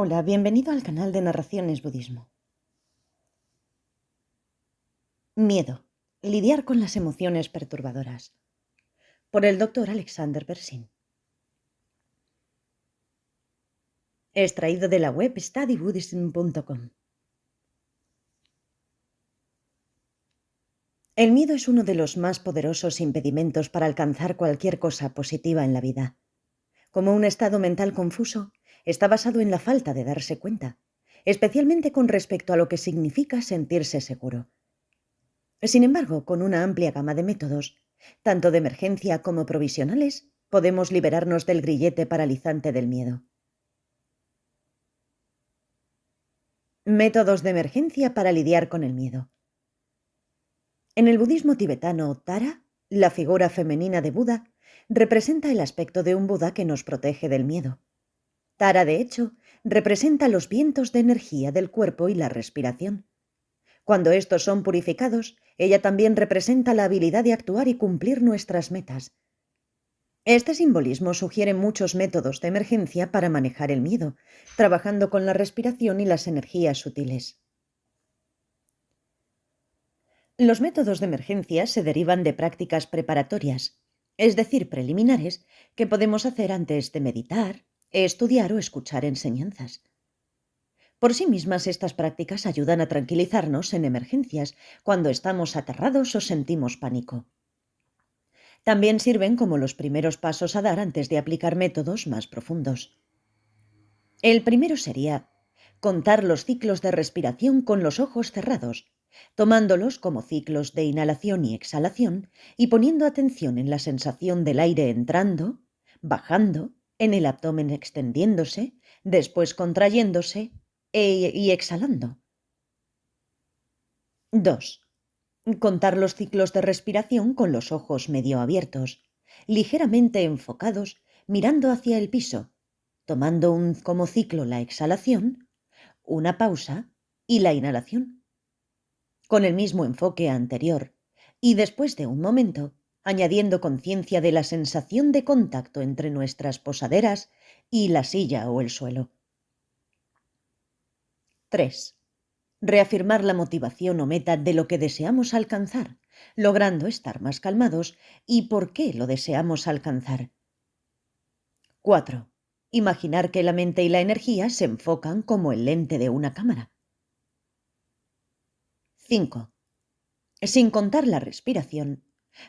Hola, bienvenido al canal de Narraciones Budismo. Miedo. Lidiar con las emociones perturbadoras. Por el Dr. Alexander Berzin. Extraído de la web studybuddhism.com. El miedo es uno de los más poderosos impedimentos para alcanzar cualquier cosa positiva en la vida. Como un estado mental confuso, está basado en la falta de darse cuenta, especialmente con respecto a lo que significa sentirse seguro. Sin embargo, con una amplia gama de métodos, tanto de emergencia como provisionales, podemos liberarnos del grillete paralizante del miedo. Métodos de emergencia para lidiar con el miedo. En el budismo tibetano, Tara, la figura femenina de Buda, representa el aspecto de un Buda que nos protege del miedo. Tara, de hecho, representa los vientos de energía del cuerpo y la respiración. Cuando estos son purificados, ella también representa la habilidad de actuar y cumplir nuestras metas. Este simbolismo sugiere muchos métodos de emergencia para manejar el miedo, trabajando con la respiración y las energías sutiles. Los métodos de emergencia se derivan de prácticas preparatorias, es decir, preliminares, que podemos hacer antes de meditar, estudiar o escuchar enseñanzas. Por sí mismas, estas prácticas ayudan a tranquilizarnos en emergencias, cuando estamos aterrados o sentimos pánico. También sirven como los primeros pasos a dar antes de aplicar métodos más profundos. El primero sería contar los ciclos de respiración con los ojos cerrados, tomándolos como ciclos de inhalación y exhalación y poniendo atención en la sensación del aire entrando, bajando, en el abdomen extendiéndose, después contrayéndose y exhalando. 2. Contar los ciclos de respiración con los ojos medio abiertos, ligeramente enfocados, mirando hacia el piso, tomando como ciclo la exhalación, una pausa y la inhalación, con el mismo enfoque anterior, y después de un momento, añadiendo conciencia de la sensación de contacto entre nuestras posaderas y la silla o el suelo. 3. Reafirmar la motivación o meta de lo que deseamos alcanzar, logrando estar más calmados y por qué lo deseamos alcanzar. 4. Imaginar que la mente y la energía se enfocan como el lente de una cámara. 5. Sin contar la respiración,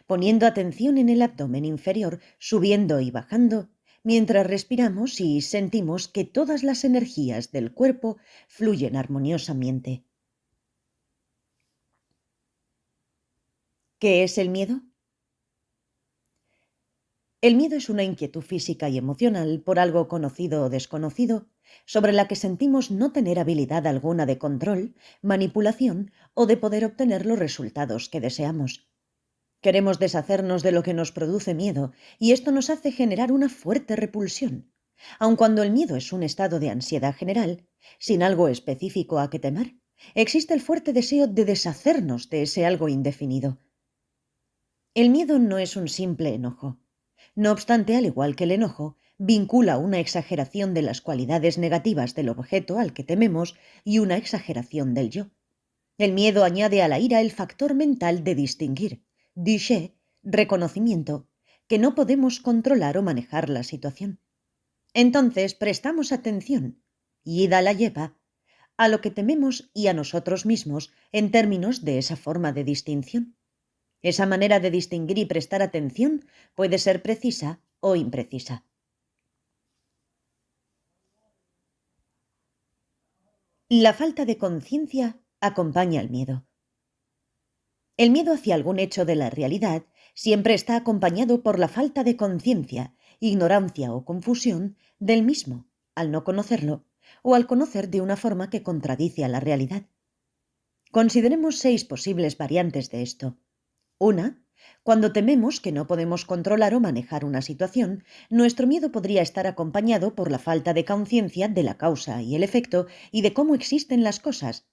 poniendo atención en el abdomen inferior, subiendo y bajando, mientras respiramos y sentimos que todas las energías del cuerpo fluyen armoniosamente. ¿Qué es el miedo? El miedo es una inquietud física y emocional por algo conocido o desconocido, sobre la que sentimos no tener habilidad alguna de control, manipulación o de poder obtener los resultados que deseamos. Queremos deshacernos de lo que nos produce miedo, y esto nos hace generar una fuerte repulsión. Aun cuando el miedo es un estado de ansiedad general, sin algo específico a que temer, existe el fuerte deseo de deshacernos de ese algo indefinido. El miedo no es un simple enojo. No obstante, al igual que el enojo, vincula una exageración de las cualidades negativas del objeto al que tememos y una exageración del yo. El miedo añade a la ira el factor mental de distinguir, dishe, reconocimiento, que no podemos controlar o manejar la situación. Entonces prestamos atención, ida la lleva, a lo que tememos y a nosotros mismos en términos de esa forma de distinción. Esa manera de distinguir y prestar atención puede ser precisa o imprecisa. La falta de conciencia acompaña al miedo. El miedo hacia algún hecho de la realidad siempre está acompañado por la falta de conciencia, ignorancia o confusión del mismo, al no conocerlo, o al conocer de una forma que contradice a la realidad. Consideremos 6 posibles variantes de esto. 1. Cuando tememos que no podemos controlar o manejar una situación, nuestro miedo podría estar acompañado por la falta de conciencia de la causa y el efecto y de cómo existen las cosas.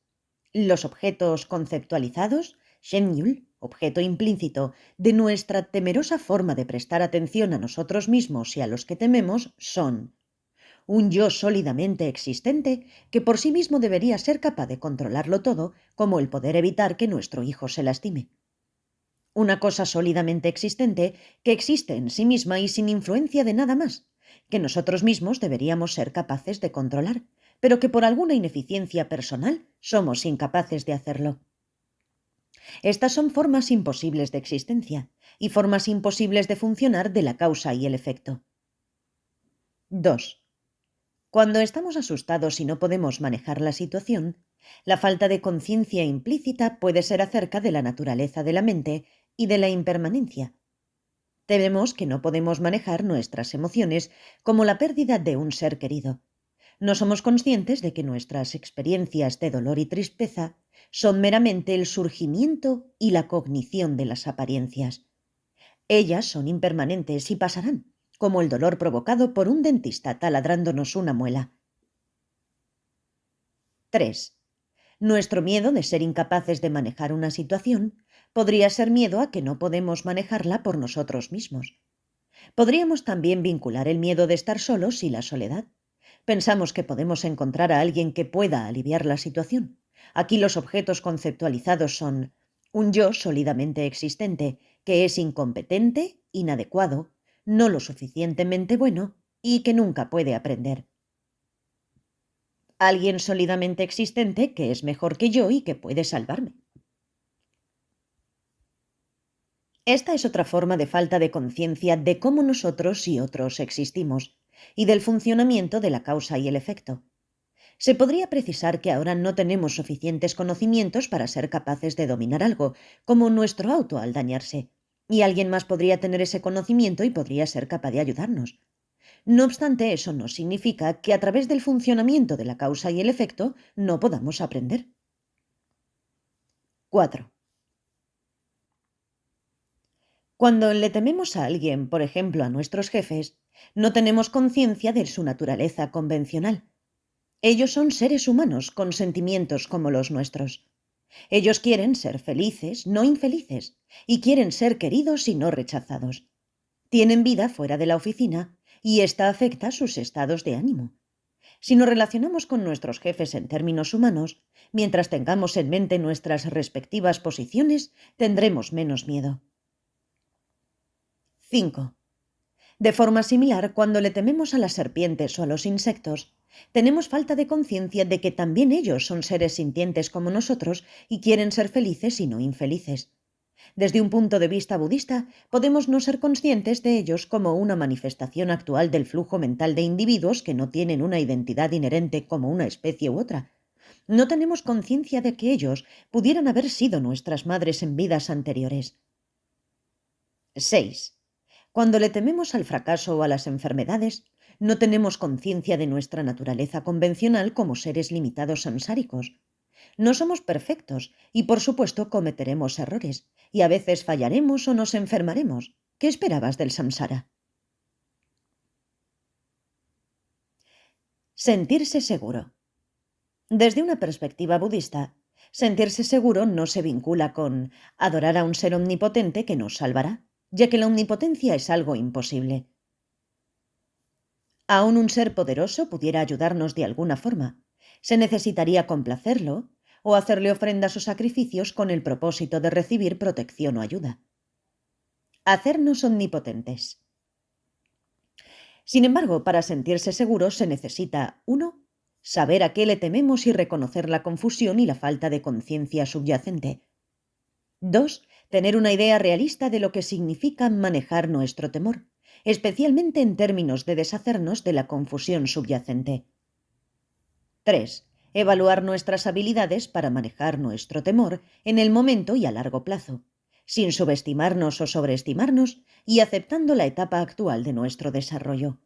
Los objetos conceptualizados, Shenyul, objeto implícito, de nuestra temerosa forma de prestar atención a nosotros mismos y a los que tememos, son un yo sólidamente existente que por sí mismo debería ser capaz de controlarlo todo, como el poder evitar que nuestro hijo se lastime. Una cosa sólidamente existente que existe en sí misma y sin influencia de nada más, que nosotros mismos deberíamos ser capaces de controlar, pero que por alguna ineficiencia personal somos incapaces de hacerlo. Estas son formas imposibles de existencia y formas imposibles de funcionar de la causa y el efecto. 2. Cuando estamos asustados y no podemos manejar la situación, la falta de conciencia implícita puede ser acerca de la naturaleza de la mente y de la impermanencia. Tememos que no podemos manejar nuestras emociones, como la pérdida de un ser querido. No somos conscientes de que nuestras experiencias de dolor y tristeza son meramente el surgimiento y la cognición de las apariencias. Ellas son impermanentes y pasarán, como el dolor provocado por un dentista taladrándonos una muela. 3. Nuestro miedo de ser incapaces de manejar una situación podría ser miedo a que no podemos manejarla por nosotros mismos. Podríamos también vincular el miedo de estar solos y la soledad. Pensamos que podemos encontrar a alguien que pueda aliviar la situación. Aquí los objetos conceptualizados son un yo sólidamente existente, que es incompetente, inadecuado, no lo suficientemente bueno y que nunca puede aprender. Alguien sólidamente existente que es mejor que yo y que puede salvarme. Esta es otra forma de falta de conciencia de cómo nosotros y otros existimos, y del funcionamiento de la causa y el efecto. Se podría precisar que ahora no tenemos suficientes conocimientos para ser capaces de dominar algo, como nuestro auto al dañarse, y alguien más podría tener ese conocimiento y podría ser capaz de ayudarnos. No obstante, eso no significa que a través del funcionamiento de la causa y el efecto no podamos aprender. 4. Cuando le tememos a alguien, por ejemplo a nuestros jefes, no tenemos conciencia de su naturaleza convencional. Ellos son seres humanos con sentimientos como los nuestros. Ellos quieren ser felices, no infelices, y quieren ser queridos y no rechazados. Tienen vida fuera de la oficina y esta afecta sus estados de ánimo. Si nos relacionamos con nuestros jefes en términos humanos, mientras tengamos en mente nuestras respectivas posiciones, tendremos menos miedo. 5. De forma similar, cuando le tememos a las serpientes o a los insectos, tenemos falta de conciencia de que también ellos son seres sintientes como nosotros y quieren ser felices y no infelices. Desde un punto de vista budista, podemos no ser conscientes de ellos como una manifestación actual del flujo mental de individuos que no tienen una identidad inherente como una especie u otra. No tenemos conciencia de que ellos pudieran haber sido nuestras madres en vidas anteriores. 6. Cuando le tememos al fracaso o a las enfermedades, no tenemos conciencia de nuestra naturaleza convencional como seres limitados sansáricos. No somos perfectos y, por supuesto, cometeremos errores, y a veces fallaremos o nos enfermaremos. ¿Qué esperabas del samsara? Sentirse seguro. Desde una perspectiva budista, sentirse seguro no se vincula con adorar a un ser omnipotente que nos salvará, ya que la omnipotencia es algo imposible. Aún un ser poderoso pudiera ayudarnos de alguna forma. Se necesitaría complacerlo o hacerle ofrendas o sacrificios con el propósito de recibir protección o ayuda. Hacernos omnipotentes. Sin embargo, para sentirse seguro se necesita 1. Saber a qué le tememos y reconocer la confusión y la falta de conciencia subyacente. 2. Tener una idea realista de lo que significa manejar nuestro temor, especialmente en términos de deshacernos de la confusión subyacente. 3. Evaluar nuestras habilidades para manejar nuestro temor en el momento y a largo plazo, sin subestimarnos o sobreestimarnos y aceptando la etapa actual de nuestro desarrollo.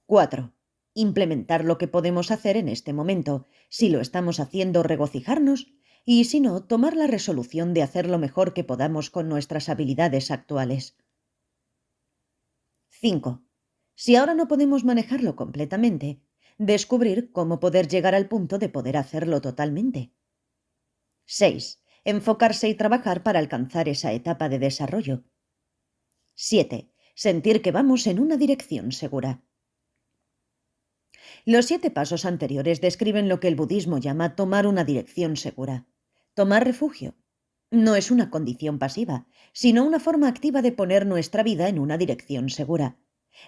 4. Implementar lo que podemos hacer en este momento. Si lo estamos haciendo, regocijarnos y, si no, tomar la resolución de hacer lo mejor que podamos con nuestras habilidades actuales. 5. Si ahora no podemos manejarlo completamente, descubrir cómo poder llegar al punto de poder hacerlo totalmente. 6. Enfocarse y trabajar para alcanzar esa etapa de desarrollo. 7. Sentir que vamos en una dirección segura. Los 7 pasos anteriores describen lo que el budismo llama tomar una dirección segura. Tomar refugio no es una condición pasiva, sino una forma activa de poner nuestra vida en una dirección segura.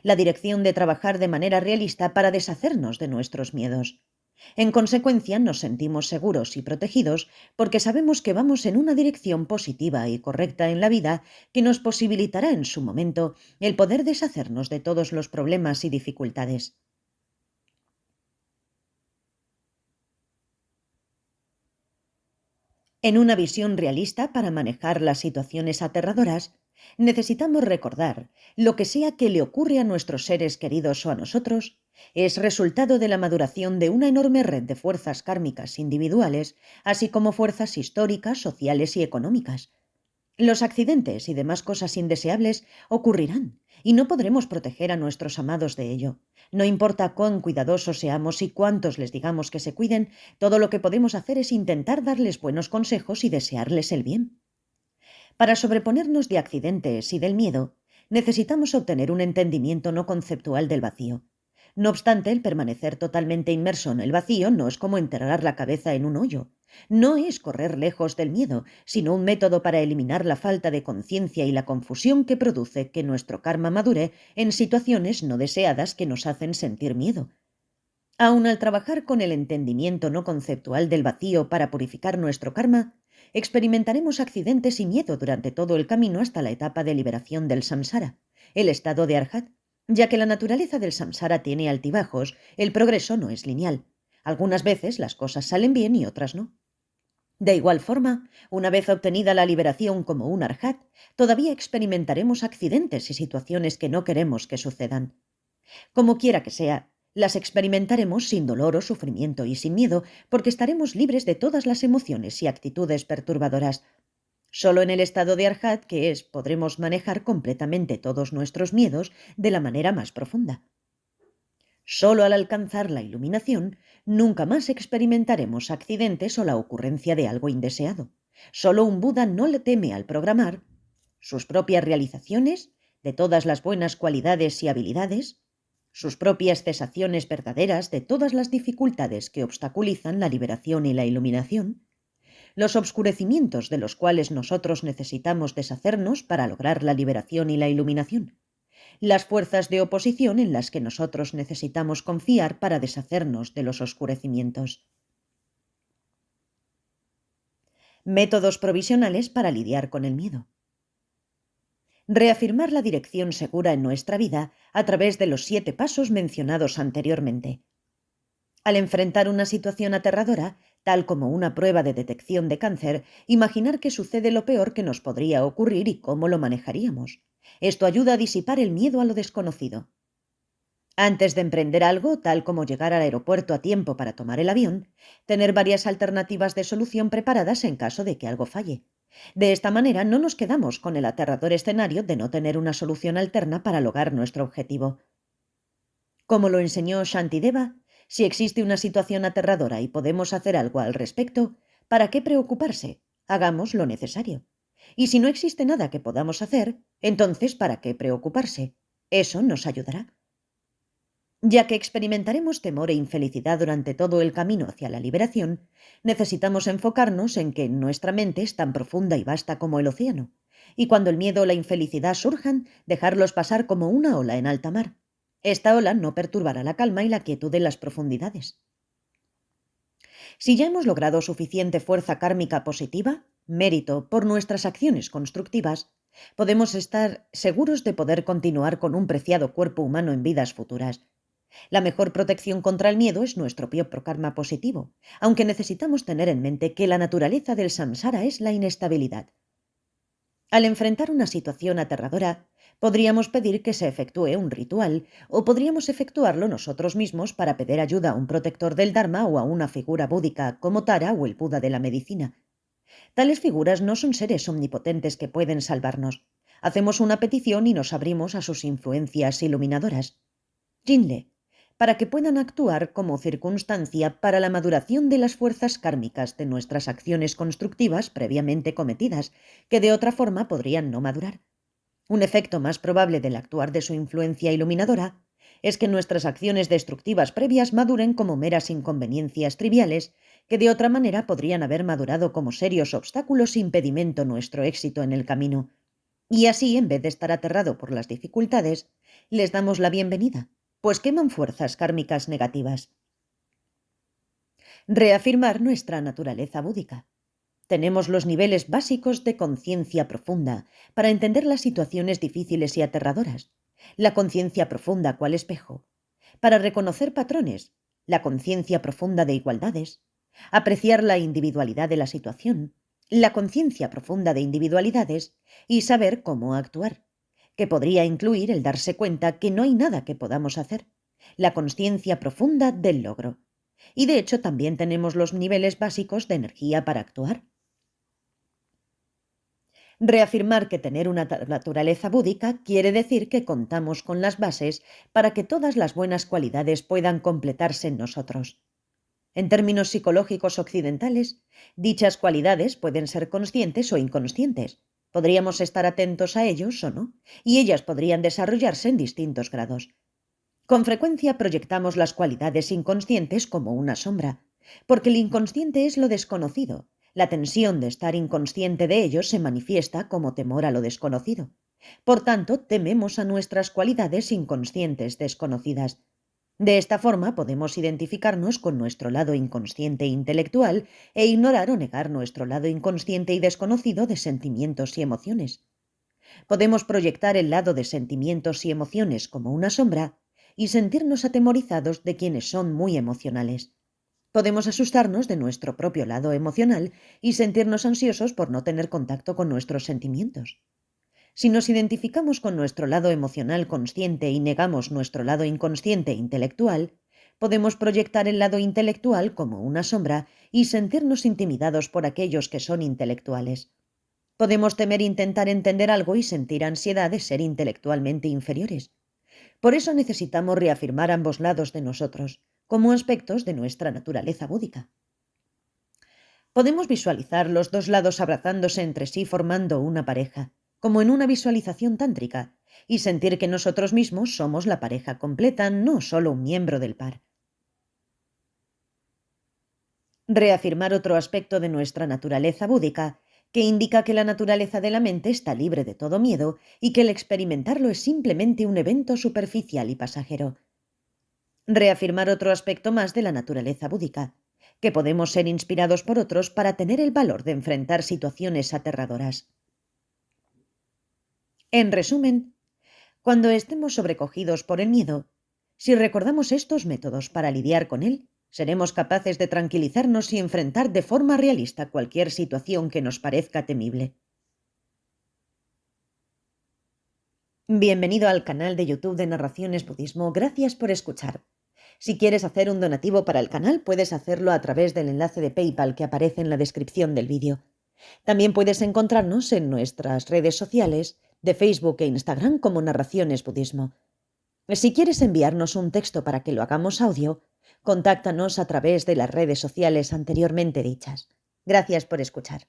La dirección de trabajar de manera realista para deshacernos de nuestros miedos. En consecuencia, nos sentimos seguros y protegidos porque sabemos que vamos en una dirección positiva y correcta en la vida que nos posibilitará en su momento el poder deshacernos de todos los problemas y dificultades. En una visión realista para manejar las situaciones aterradoras, necesitamos recordar lo que sea que le ocurre a nuestros seres queridos o a nosotros, es resultado de la maduración de una enorme red de fuerzas kármicas individuales, así como fuerzas históricas, sociales y económicas. Los accidentes y demás cosas indeseables ocurrirán y no podremos proteger a nuestros amados de ello. No importa cuán cuidadosos seamos y cuántos les digamos que se cuiden, todo lo que podemos hacer es intentar darles buenos consejos y desearles el bien. Para sobreponernos de accidentes y del miedo, necesitamos obtener un entendimiento no conceptual del vacío. No obstante, el permanecer totalmente inmerso en el vacío no es como enterrar la cabeza en un hoyo. No es correr lejos del miedo, sino un método para eliminar la falta de conciencia y la confusión que produce que nuestro karma madure en situaciones no deseadas que nos hacen sentir miedo. Aun al trabajar con el entendimiento no conceptual del vacío para purificar nuestro karma, experimentaremos accidentes y miedo durante todo el camino hasta la etapa de liberación del samsara, el estado de arhat, ya que la naturaleza del samsara tiene altibajos, el progreso no es lineal. Algunas veces las cosas salen bien y otras no. De igual forma, una vez obtenida la liberación como un arhat, todavía experimentaremos accidentes y situaciones que no queremos que sucedan. Como quiera que sea, las experimentaremos sin dolor o sufrimiento y sin miedo, porque estaremos libres de todas las emociones y actitudes perturbadoras. Solo en el estado de arhat, que es, podremos manejar completamente todos nuestros miedos de la manera más profunda. Solo al alcanzar la iluminación, nunca más experimentaremos accidentes o la ocurrencia de algo indeseado. Solo un Buda no le teme al programar sus propias realizaciones, de todas las buenas cualidades y habilidades, sus propias cesaciones verdaderas de todas las dificultades que obstaculizan la liberación y la iluminación, los obscurecimientos de los cuales nosotros necesitamos deshacernos para lograr la liberación y la iluminación, las fuerzas de oposición en las que nosotros necesitamos confiar para deshacernos de los oscurecimientos. Métodos provisionales para lidiar con el miedo. Reafirmar la dirección segura en nuestra vida a través de los 7 pasos mencionados anteriormente. Al enfrentar una situación aterradora, tal como una prueba de detección de cáncer, imaginar que sucede lo peor que nos podría ocurrir y cómo lo manejaríamos. Esto ayuda a disipar el miedo a lo desconocido. Antes de emprender algo, tal como llegar al aeropuerto a tiempo para tomar el avión, tener varias alternativas de solución preparadas en caso de que algo falle. De esta manera no nos quedamos con el aterrador escenario de no tener una solución alterna para lograr nuestro objetivo. Como lo enseñó Shantideva, si existe una situación aterradora y podemos hacer algo al respecto, ¿para qué preocuparse? Hagamos lo necesario. Y si no existe nada que podamos hacer, entonces ¿para qué preocuparse? Eso nos ayudará. Ya que experimentaremos temor e infelicidad durante todo el camino hacia la liberación, necesitamos enfocarnos en que nuestra mente es tan profunda y vasta como el océano, y cuando el miedo o la infelicidad surjan, dejarlos pasar como una ola en alta mar. Esta ola no perturbará la calma y la quietud de las profundidades. Si ya hemos logrado suficiente fuerza kármica positiva, mérito por nuestras acciones constructivas, podemos estar seguros de poder continuar con un preciado cuerpo humano en vidas futuras. La mejor protección contra el miedo es nuestro propio karma positivo, aunque necesitamos tener en mente que la naturaleza del samsara es la inestabilidad. Al enfrentar una situación aterradora, podríamos pedir que se efectúe un ritual o podríamos efectuarlo nosotros mismos para pedir ayuda a un protector del Dharma o a una figura búdica como Tara o el Buda de la medicina. Tales figuras no son seres omnipotentes que pueden salvarnos. Hacemos una petición y nos abrimos a sus influencias iluminadoras. Jinle, para que puedan actuar como circunstancia para la maduración de las fuerzas kármicas de nuestras acciones constructivas previamente cometidas, que de otra forma podrían no madurar. Un efecto más probable del actuar de su influencia iluminadora es que nuestras acciones destructivas previas maduren como meras inconveniencias triviales que de otra manera podrían haber madurado como serios obstáculos e impedimento nuestro éxito en el camino. Y así, en vez de estar aterrado por las dificultades, les damos la bienvenida, pues queman fuerzas kármicas negativas. Reafirmar nuestra naturaleza búdica. Tenemos los niveles básicos de conciencia profunda para entender las situaciones difíciles y aterradoras. La conciencia profunda cual espejo. Para reconocer patrones, la conciencia profunda de igualdades. Apreciar la individualidad de la situación, la conciencia profunda de individualidades y saber cómo actuar, que podría incluir el darse cuenta que no hay nada que podamos hacer. La conciencia profunda del logro. Y de hecho también tenemos los niveles básicos de energía para actuar. Reafirmar que tener una naturaleza búdica quiere decir que contamos con las bases para que todas las buenas cualidades puedan completarse en nosotros. En términos psicológicos occidentales, dichas cualidades pueden ser conscientes o inconscientes. Podríamos estar atentos a ellos o no, y ellas podrían desarrollarse en distintos grados. Con frecuencia proyectamos las cualidades inconscientes como una sombra, porque el inconsciente es lo desconocido. La tensión de estar inconsciente de ello se manifiesta como temor a lo desconocido. Por tanto, tememos a nuestras cualidades inconscientes desconocidas. De esta forma podemos identificarnos con nuestro lado inconsciente e intelectual e ignorar o negar nuestro lado inconsciente y desconocido de sentimientos y emociones. Podemos proyectar el lado de sentimientos y emociones como una sombra y sentirnos atemorizados de quienes son muy emocionales. Podemos asustarnos de nuestro propio lado emocional y sentirnos ansiosos por no tener contacto con nuestros sentimientos. Si nos identificamos con nuestro lado emocional consciente y negamos nuestro lado inconsciente e intelectual, podemos proyectar el lado intelectual como una sombra y sentirnos intimidados por aquellos que son intelectuales. Podemos temer intentar entender algo y sentir ansiedad de ser intelectualmente inferiores. Por eso necesitamos reafirmar ambos lados de nosotros, como aspectos de nuestra naturaleza búdica. Podemos visualizar los dos lados abrazándose entre sí formando una pareja, como en una visualización tántrica, y sentir que nosotros mismos somos la pareja completa, no solo un miembro del par. Reafirmar otro aspecto de nuestra naturaleza búdica, que indica que la naturaleza de la mente está libre de todo miedo y que el experimentarlo es simplemente un evento superficial y pasajero. Reafirmar otro aspecto más de la naturaleza búdica, que podemos ser inspirados por otros para tener el valor de enfrentar situaciones aterradoras. En resumen, cuando estemos sobrecogidos por el miedo, si recordamos estos métodos para lidiar con él, seremos capaces de tranquilizarnos y enfrentar de forma realista cualquier situación que nos parezca temible. Bienvenido al canal de YouTube de Narraciones Budismo. Gracias por escuchar. Si quieres hacer un donativo para el canal, puedes hacerlo a través del enlace de PayPal que aparece en la descripción del vídeo. También puedes encontrarnos en nuestras redes sociales de Facebook e Instagram como Narraciones Budismo. Si quieres enviarnos un texto para que lo hagamos audio, contáctanos a través de las redes sociales anteriormente dichas. Gracias por escuchar.